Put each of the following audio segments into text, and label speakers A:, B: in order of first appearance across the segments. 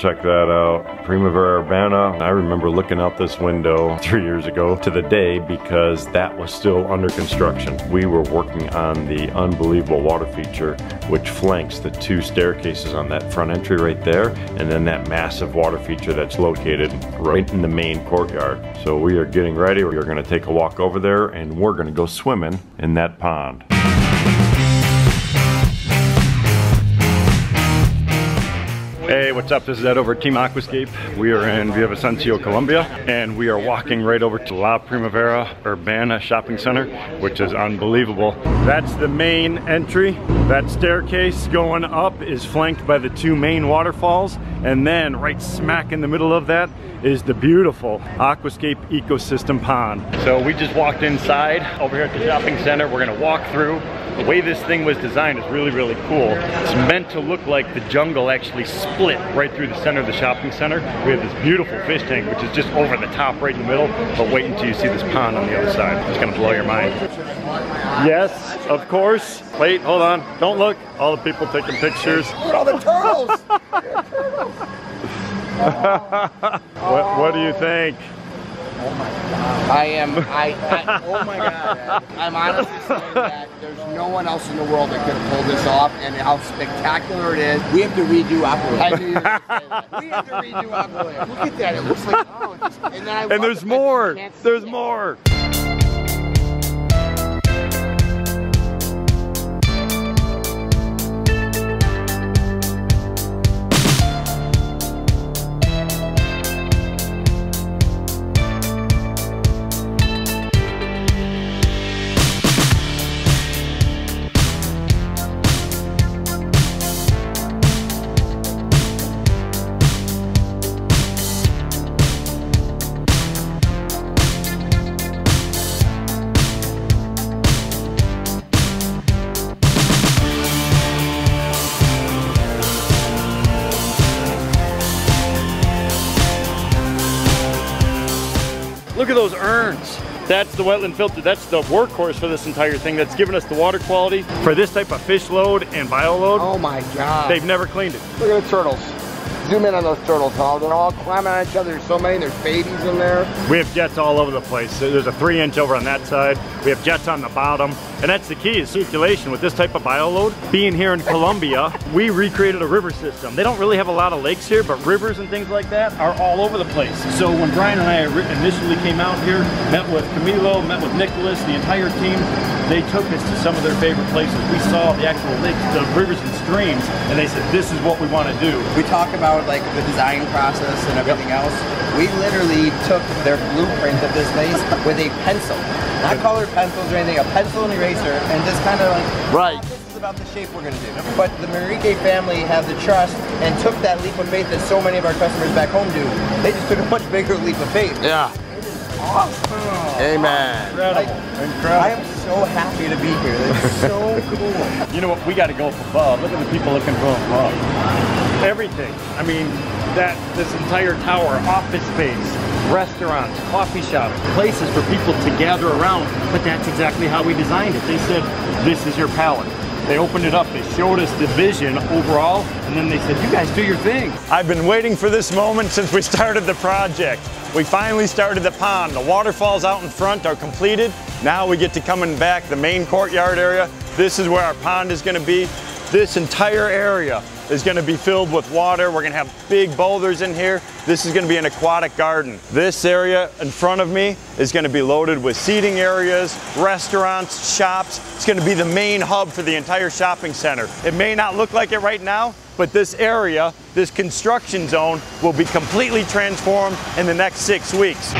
A: Check that out. Primavera Urbana. I remember looking out this window 3 years ago to the day because that was still under construction. We were working on the unbelievable water feature which flanks the 2 staircases on that front entry right there, and then that massive water feature that's located right in the main courtyard. So we are getting ready. We're gonna take a walk over there and we're gonna go swimming in that pond. Hey, what's up? This is Ed over at Team Aquascape. We are in Villavicencio, Colombia, and we are walking right over to La Primavera Urbana shopping center, which is unbelievable. That's the main entry. That staircase going up is flanked by the 2 main waterfalls, and then right smack in the middle of that is the beautiful Aquascape ecosystem pond. So we just walked inside over here at the shopping center. We're gonna walk through. The way this thing was designed is really, really cool. It's meant to look like the jungle actually split right through the center of the shopping center. We have this beautiful fish tank, which is just over the top right in the middle, but wait until you see this pond on the other side. It's gonna blow your mind. Yes, of course. Wait, hold on, don't look. All the people taking pictures.
B: Look at all the turtles!
A: What do you think?
B: Oh my God. Oh my God. I'm honestly saying that there's no one else in the world that could have pulled this off, and how spectacular it is. We have to redo Aquascape. I knew you were gonna say that. We have to redo Aquascape. Look at that. It looks like, oh, it's just, and then
A: and there's more. There's more. Look at those urns. That's the Wetland Filter. That's the workhorse for this entire thing. That's given us the water quality for this type of fish load and bio load.
B: Oh my God.
A: They've never cleaned it.
B: Look at the turtles. Zoom in on those turtles, huh? They're all climbing on each other. There's so many. There's babies in there.
A: We have jets all over the place. There's a 3-inch over on that side. We have jets on the bottom. And that's the key, is circulation with this type of bio load. Being here in Colombia, we recreated a river system. They don't really have a lot of lakes here, but rivers and things like that are all over the place. So when Brian and I initially came out here, met with Camilo, met with Nicholas, the entire team, they took us to some of their favorite places. We saw the actual lakes, the rivers and streams, and they said, this is what we want to do.
C: We talk about like the design process and everything else. We literally took their blueprint of this place with a pencil. Not colored pencils or anything, a pencil and eraser, and just kind of like,
A: right.
C: This is about the shape we're going to do. But the Manrique family have the trust and took that leap of faith that so many of our customers back home do. They just took a much bigger leap of faith.
B: Yeah.
C: Awesome.
B: Amen.
A: Incredible. Incredible.
C: I am so happy to be here. It's so cool.
A: You know what? We got to go for above. Look at the people looking for above. Everything. I mean, this entire tower, office space, restaurants, coffee shops, places for people to gather around. But that's exactly how we designed it. They said, this is your palette. They opened it up, they showed us the vision overall, and then they said, you guys do your thing. I've been waiting for this moment since we started the project. We finally started the pond. The waterfalls out in front are completed. Now we get to come in back, the main courtyard area. This is where our pond is gonna be. This entire area is gonna be filled with water. We're gonna have big boulders in here. This is gonna be an aquatic garden. This area in front of me is gonna be loaded with seating areas, restaurants, shops. It's gonna be the main hub for the entire shopping center. It may not look like it right now, but this area, this construction zone, will be completely transformed in the next 6 weeks.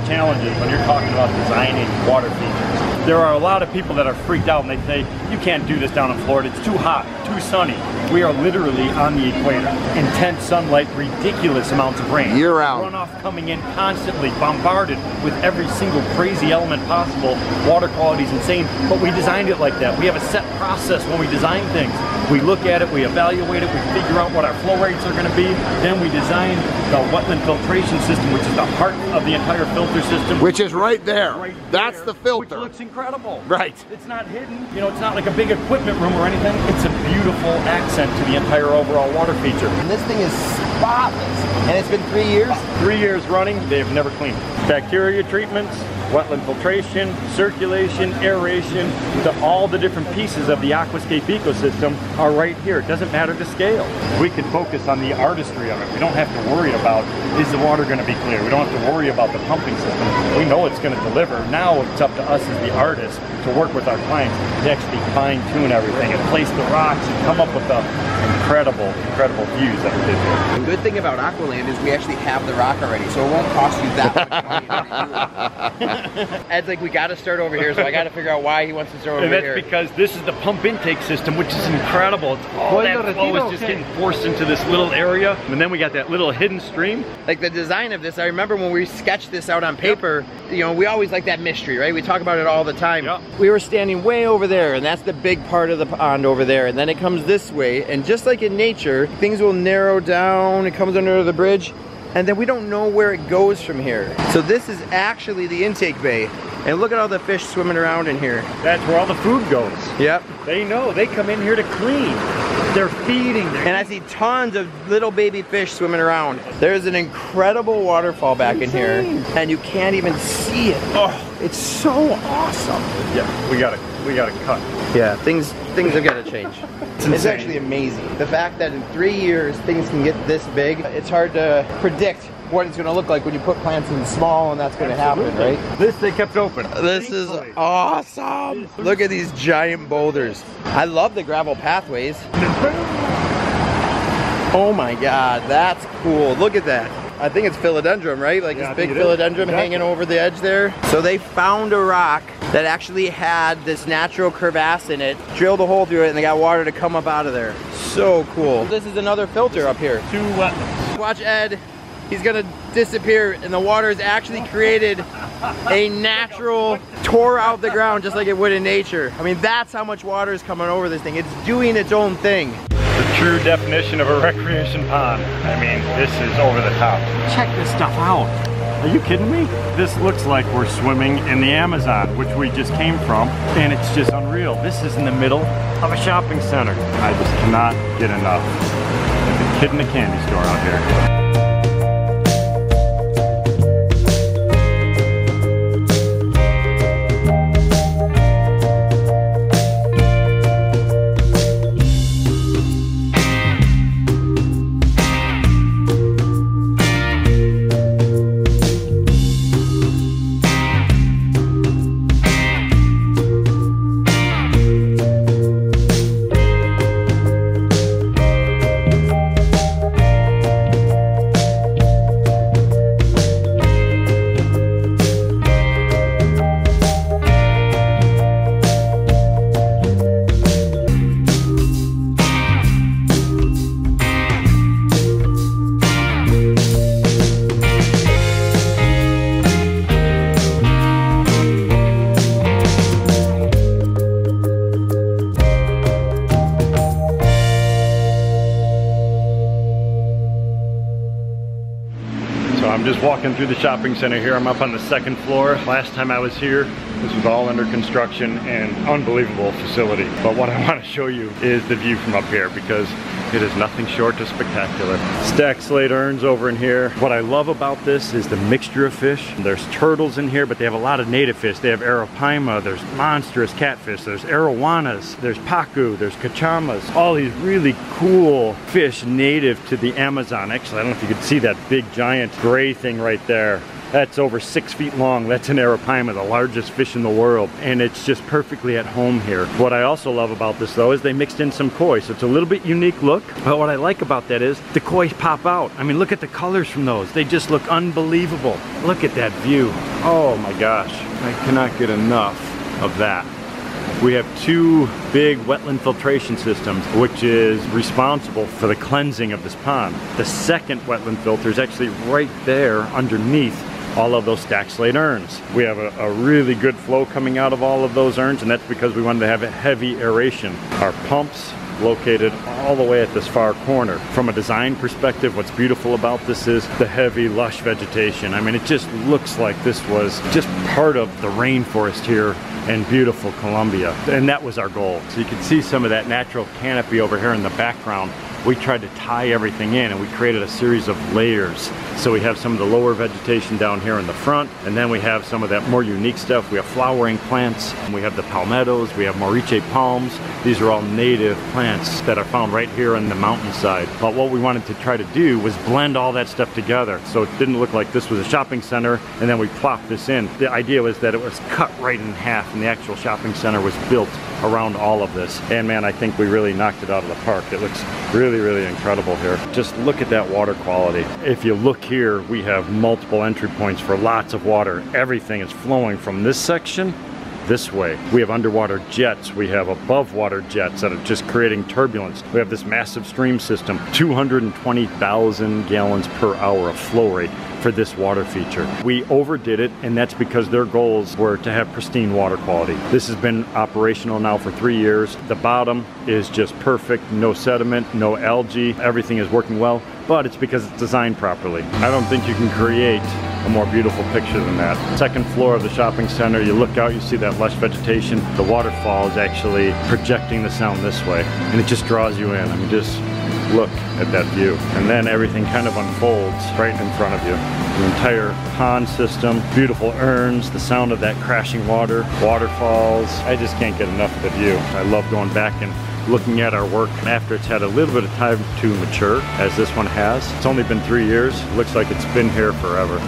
A: challenges when you're talking about designing water features. There are a lot of people that are freaked out and they say, you can't do this down in Florida, it's too hot, too sunny. We are literally on the equator. Intense sunlight, ridiculous amounts of rain.
B: Year round.
A: Runoff coming in constantly, bombarded with every single crazy element possible. Water quality is insane, but we designed it like that. We have a set process when we design things. We look at it, we evaluate it, we figure out what our flow rates are going to be. Then we design the wetland filtration system, which is the heart of the entire filter system.
B: Which is right there. That's the filter.
A: Which looks incredible.
B: Right.
A: It's not hidden. You know, it's not like a big equipment room or anything. It's a beautiful accent to the entire overall water feature.
C: And this thing is spotless. And it's been 3 years?
A: 3 years running, they've never cleaned it. Bacteria treatments, wetland filtration, circulation, aeration, all the different pieces of the Aquascape ecosystem are right here. It doesn't matter the scale. We can focus on the artistry of it. We don't have to worry about, is the water going to be clear? We don't have to worry about the pumping system. We know it's going to deliver. Now it's up to us as the artists to work with our clients to actually fine-tune everything and place the rocks and come up with the incredible views that we did here.
C: The good thing about Aqualand is we actually have the rock already, so it won't cost you that much money to redo it. Ed's like, we got to start over here, so I got to figure out why he wants to start over here.
A: And that's because this is the pump intake system, which is incredible. It's all that flow is just getting forced into this little area, and then we got that little hidden stream.
C: Like the design of this, I remember when we sketched this out on paper, you know, we always like that mystery, right? We talk about it all the time.
A: Yep.
C: We were standing way over there, and that's the big part of the pond over there, and then it comes this way, and just like in nature, things will narrow down, it comes under the bridge, and then we don't know where it goes from here. So this is actually the intake bay, and look at all the fish swimming around in here.
A: That's where all the food goes.
C: Yep.
A: They know, they come in here to clean. They're feeding.
C: And I see tons of little baby fish swimming around. There's an incredible waterfall back in here, and you can't even see it. Oh, it's so awesome.
A: Yeah, we gotta cut.
C: Yeah, things have got to change. It's actually amazing. The fact that in 3 years things can get this big, it's hard to predict what it's going to look like when you put plants in small, and that's going to happen, right?
A: This they kept open.
C: This is awesome. Look at these giant boulders. I love the gravel pathways. Oh my God, that's cool. Look at that. I think it's philodendron, right? Like this big philodendron hanging over the edge there. So they found a rock that actually had this natural crevasse in it, drilled a hole through it, and they got water to come up out of there. So cool. This is another filter up here.
A: 2 wetlands.
C: Watch Ed. He's gonna disappear, and the water has actually created a natural tore out the ground just like it would in nature. I mean, that's how much water is coming over this thing. It's doing its own thing.
A: The true definition of a recreation pond. I mean, this is over the top. Check this stuff out. Are you kidding me? This looks like we're swimming in the Amazon, which we just came from, and it's just unreal. This is in the middle of a shopping center. I just cannot get enough. Like a kid in a candy store out here. I'm just walking through the shopping center here. I'm up on the 2nd floor. Last time I was here, this was all under construction and unbelievable facility. But what I want to show you is the view from up here, because it is nothing short of spectacular. Stacked slate urns over in here. What I love about this is the mixture of fish. There's turtles in here, but they have a lot of native fish. They have arapaima, there's monstrous catfish, there's arowanas, there's pacu, there's cachamas. All these really cool fish native to the Amazon. Actually, I don't know if you could see that big giant gray thing right there. That's over 6 feet long. That's an arapaima, the largest fish in the world. And it's just perfectly at home here. What I also love about this though is they mixed in some koi. So it's a little bit unique look. But what I like about that is the koi pop out. I mean, look at the colors from those. They just look unbelievable. Look at that view. Oh my gosh. I cannot get enough of that. We have 2 big wetland filtration systems, which is responsible for the cleansing of this pond. The second wetland filter is actually right there underneath all of those stack slate urns. We have a really good flow coming out of all of those urns, and that's because we wanted to have a heavy aeration. Our pumps located all the way at this far corner. From a design perspective, what's beautiful about this is the heavy, lush vegetation. I mean, it just looks like this was just part of the rainforest here in beautiful Colombia. And that was our goal. So you can see some of that natural canopy over here in the background. We tried to tie everything in, and we created a series of layers. So we have some of the lower vegetation down here in the front, and then we have some of that more unique stuff. We have flowering plants, and we have the palmettos, we have moriche palms. These are all native plants that are found right here on the mountainside. But what we wanted to try to do was blend all that stuff together, so it didn't look like this was a shopping center and then we plopped this in. The idea was that it was cut right in half, and the actual shopping center was built around all of this. And man, I think we really knocked it out of the park. It looks really, really incredible here. Just look at that water quality. If you look here, we have multiple entry points for lots of water. Everything is flowing from this section this way. We have underwater jets. We have above water jets that are just creating turbulence. We have this massive stream system, 220,000 gallons per hour of flow rate for this water feature. We overdid it, and that's because their goals were to have pristine water quality. This has been operational now for 3 years. The bottom is just perfect, no sediment, no algae, everything is working well, but it's because it's designed properly. I don't think you can create a more beautiful picture than that. Second floor of the shopping center, you look out, you see that lush vegetation. The waterfall is actually projecting the sound this way, and it just draws you in. I mean, just look at that view. And then everything kind of unfolds right in front of you. The entire pond system, beautiful urns, the sound of that crashing water, waterfalls. I just can't get enough of the view. I love going back and looking at our work after it's had a little bit of time to mature, as this one has. It's only been 3 years. It looks like it's been here forever.